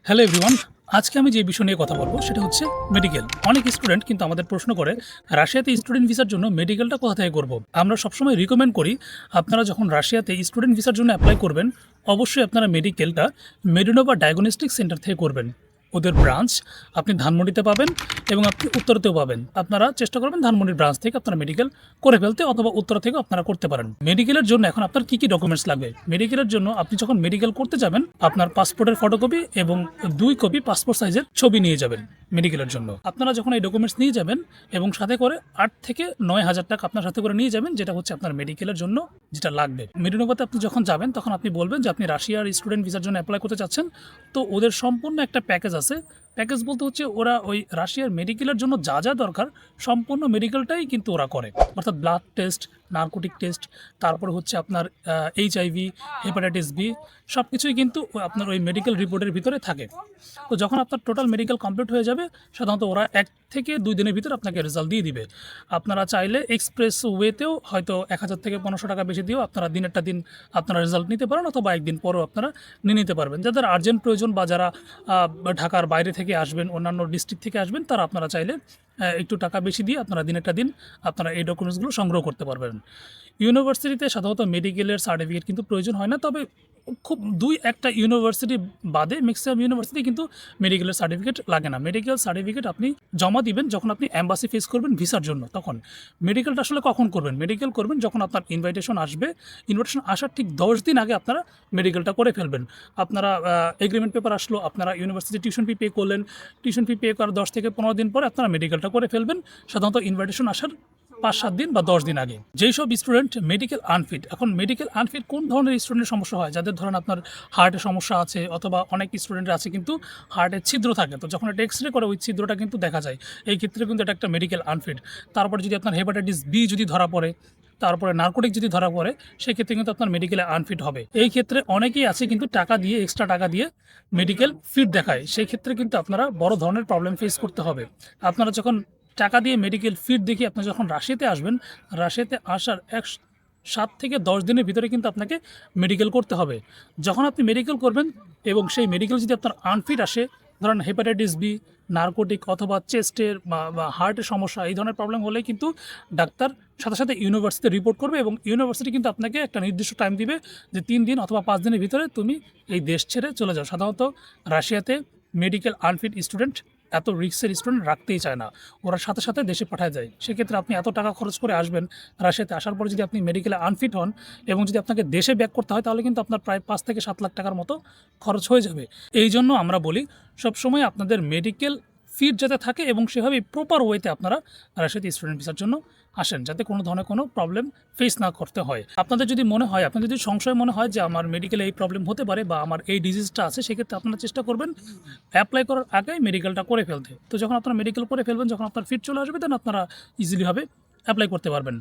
Hello everyone. আজকে আমি যে বিষয় নিয়ে কথা বলবো সেটা হচ্ছে মেডিকেল। অনেক স্টুডেন্ট কিন্তু আমাদের প্রশ্ন করে রাশিয়াতে স্টুডেন্ট ভিসার জন্য মেডিকেলটা কোথা থেকে করব। আমরা সবসময় রিকমেন্ড করি আপনারা যখন রাশিয়াতে স্টুডেন্ট ভিসার জন্য অ্যাপ্লাই করবেন অবশ্যই আপনারা মেডিকেলটা মেডিনোভা ডায়াগনস্টিক সেন্টার থেকে করবেন। ওদের ব্রাঞ্চ আপনি ধানমন্ডিতে পাবেন এবং আপনি উত্তরতেও পাবেন। আপনারা চেষ্টা করবেন ধানমন্ডির ব্রাঞ্চ থেকে আপনারা মেডিকেল করে ফেলতে, অথবা উত্তর থেকেও আপনারা করতে পারেন। মেডিকেলের জন্য এখন আপনার কি ডকুমেন্টস লাগবে? মেডিকেলের জন্য আপনি যখন মেডিকেল করতে যাবেন আপনার পাসপোর্টের ফটোকপি এবং 2 কপি পাসপোর্ট সাইজের ছবি নিয়ে যাবেন মেডিকেলের জন্য। আপনারা যখন এই ডকুমেন্টস নিয়ে যাবেন এবং সাথে করে 8 থেকে 9,000 টাকা আপনার সাথে করে নিয়ে যাবেন, যেটা হচ্ছে আপনার মেডিকেলের জন্য যেটা লাগবে। মেডিনোভাতে আপনি যখন যাবেন তখন আপনি বলবেন যে আপনি রাশিয়ার স্টুডেন্ট ভিসার জন্য অ্যাপ্লাই করতে চাচ্ছেন। তো ওদের সম্পূর্ণ একটা প্যাকেজ আছে। প্যাকেজ বলতে হচ্ছে ওরা ওই রাশিয়ার মেডিকেলের জন্য যা যা দরকার সম্পূর্ণ মেডিকেলটাই কিন্তু ওরা করে, অর্থাৎ ব্লাড টেস্ট, নার্কোটিক টেস্ট, তারপরে হচ্ছে আপনার HIV, হেপাটাইটিস বি, সব কিছুই কিন্তু আপনার ওই মেডিকেল রিপোর্টের ভিতরে থাকে। তো যখন আপনার টোটাল মেডিকেল কমপ্লিট হয়ে যাবে সাধারণত ওরা 1 থেকে 2 দিনের ভিতরে আপনাকে রেজাল্ট দিয়ে দিবে। আপনারা চাইলে এক্সপ্রেস ওয়েতেও হয়তো 1,000 থেকে 1,500 টাকা বেশি দিয়েও আপনারা দিনেরটা দিন আপনারা রেজাল্ট নিতে পারেন, অথবা একদিন পরেও আপনারা নিয়ে নিতে পারবেন। যাদের আর্জেন্ট প্রয়োজন বা যারা ঢাকার বাইরে থেকে আসবেন, অন্যান্য ডিস্ট্রিক্ট থেকে আসবেন, তারা আপনারা চাইলে একটু টাকা বেশি দিয়ে আপনারা দিনেরটা দিন আপনারা এই ডকুমেন্টসগুলো সংগ্রহ করতে পারবেন। ইউনিভার্সিটিতে সাধারণত মেডিকেলের সার্টিফিকেট কিন্তু প্রয়োজন হয় না, তবে খুব 2-1টা ইউনিভার্সিটি বাদে ম্যাক্সিমাম ইউনিভার্সিটি কিন্তু মেডিকেলের সার্টিফিকেট লাগে না। মেডিকেল সার্টিফিকেট আপনি জমা দিবেন যখন আপনি অ্যাম্বাসি ফেস করবেন ভিসার জন্য। তখন মেডিকেলটা আসলে কখন করবেন? মেডিকেল করবেন যখন আপনার ইনভাইটেশন আসবে। ইনভাইটেশন আসার ঠিক 10 দিন আগে আপনারা মেডিকেলটা করে ফেলবেন। আপনারা এগ্রিমেন্ট পেপার আসলো, আপনারা ইউনিভার্সিটি টিউশন ফি পে করলেন, টিউশন ফি পে করার 10 থেকে 15 দিন পরে আপনারা মেডিকেলটা করে ফেলবেন, সাধারণত ইনভাইটেশন আসার 5-7 দিন বা 10 দিন আগে। যেই সব স্টুডেন্ট মেডিকেল আনফিট, এখন মেডিকেল আনফিট কোন ধরনের স্টুডেন্টের সমস্যা হয়? যাদের ধরেন আপনার হার্টের সমস্যা আছে, অথবা অনেক স্টুডেন্টের আছে কিন্তু হার্টের ছিদ্র থাকে, তো যখন এটা এক্সরে করে ওই ছিদ্রটা কিন্তু দেখা যায়, এই ক্ষেত্রে কিন্তু এটা একটা মেডিকেল আনফিট। তারপরে যদি আপনার হেপাটাইটিস বি যদি ধরা পড়ে, তারপরে নার্কোটিক যদি ধরা পড়ে, সেক্ষেত্রে কিন্তু আপনার মেডিকেলে আনফিট হবে। এই ক্ষেত্রে অনেকেই আছে কিন্তু টাকা দিয়ে, এক্সট্রা টাকা দিয়ে মেডিকেল ফিট দেখায়, সেই ক্ষেত্রে কিন্তু আপনারা বড় ধরনের প্রবলেম ফেস করতে হবে। আপনারা যখন টাকা দিয়ে মেডিকেল ফিট দেখিয়ে আপনি যখন রাশিয়াতে আসবেন, রাশিয়াতে আসার 7 থেকে 10 দিনের ভিতরে কিন্তু আপনাকে মেডিকেল করতে হবে। যখন আপনি মেডিকেল করবেন এবং সেই মেডিকেল যদি আপনার আনফিট আসে, ধরেন হেপাটাইটিস বি, নার্কোটিক, অথবা চেস্টের বা হার্টের সমস্যা, এই ধরনের প্রবলেম হলে কিন্তু ডাক্তার সাথে সাথে ইউনিভার্সিটিতে রিপোর্ট করবে, এবং ইউনিভার্সিটি কিন্তু আপনাকে একটা নির্দিষ্ট টাইম দিবে যে 3 দিন অথবা 5 দিনের ভিতরে তুমি এই দেশ ছেড়ে চলে যাও। সাধারণত রাশিয়াতে মেডিকেল আনফিট স্টুডেন্ট, এত রিস্কের স্টুডেন্ট রাখতেই চায় না, ওরা সাথে সাথে দেশে পাঠায় যায়। সেক্ষেত্রে আপনি এত টাকা খরচ করে আসবেন, রাশিয়াতে আসার পরে যদি আপনি মেডিকেলে আনফিট হন এবং যদি আপনাকে দেশে ব্যাক করতে হয়, তাহলে কিন্তু আপনার প্রায় 5 থেকে 7 লাখ টাকার মতো খরচ হয়ে যাবে। এই জন্য আমরা বলি সবসময় আপনাদের মেডিকেল ফিট যাতে থাকে এবং সেভাবে প্রপার ওয়েতে আপনারা রাশিয়াতে স্টুডেন্ট ভিসার জন্য আসেন, যাতে কোনো ধরনের কোনো প্রবলেম ফেস না করতে হয়। আপনাদের যদি মনে হয়, আপনাদের যদি সংশয় মনে হয় যে আমার মেডিকেলে এই প্রবলেম হতে পারে বা আমার এই ডিজিজটা আছে, সেক্ষেত্রে আপনারা চেষ্টা করবেন অ্যাপ্লাই করার আগেই মেডিকেলটা করে ফেলতে। তো যখন আপনারা মেডিকেল করে ফেলবেন, যখন আপনার ফিট চলে আসবে, তখন আপনারা ইজিলিভাবে অ্যাপ্লাই করতে পারবেন।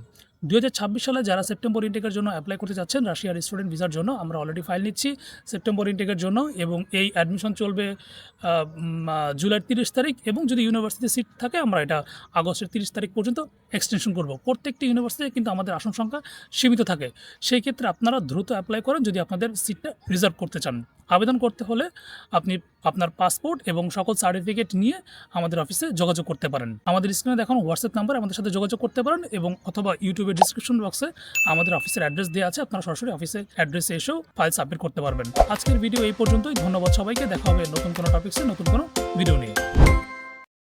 2026 সালে যারা সেপ্টেম্বর ইনটেকের জন্য অ্যাপ্লাই করতে যাচ্ছেন রাশিয়ার স্টুডেন্ট ভিসার জন্য, আমরা অলরেডি ফাইল নিচ্ছি সেপ্টেম্বর ইনটেকের জন্য, এবং এই অ্যাডমিশন চলবে জুলাইয়ের 30 তারিখ, এবং যদি ইউনিভার্সিটি সিট থাকে আমরা এটা আগস্টের 30 তারিখ পর্যন্ত এক্সটেনশন করব। প্রত্যেকটি ইউনিভার্সিটিতে কিন্তু আমাদের আসন সংখ্যা সীমিত থাকে, সেই ক্ষেত্রে আপনারা দ্রুত অ্যাপ্লাই করেন যদি আপনাদের সিটটা রিজার্ভ করতে চান। আবেদন করতে হলে আপনি আপনার পাসপোর্ট এবং সকল সার্টিফিকেট নিয়ে আমাদের অফিসে যোগাযোগ করতে পারেন। আমাদের স্ক্রিনে দেখানো হোয়াটসঅ্যাপ নাম্বার আমাদের সাথে যোগাযোগ করতে পারেন, এবং অথবা ইউটিউবের ডিসক্রিপশন বক্সে আমাদের অফিসের অ্যাড্রেস দেওয়া আছে, আপনারা সরাসরি অফিসের অ্যাড্রেসে এসেও ফাইল সাবমিট করতে পারবেন। আজকের ভিডিও এই পর্যন্তই। ধন্যবাদ সবাইকে। দেখা হবে নতুন কোনো টপিক্সে, নতুন কোনো ভিডিও নিয়ে।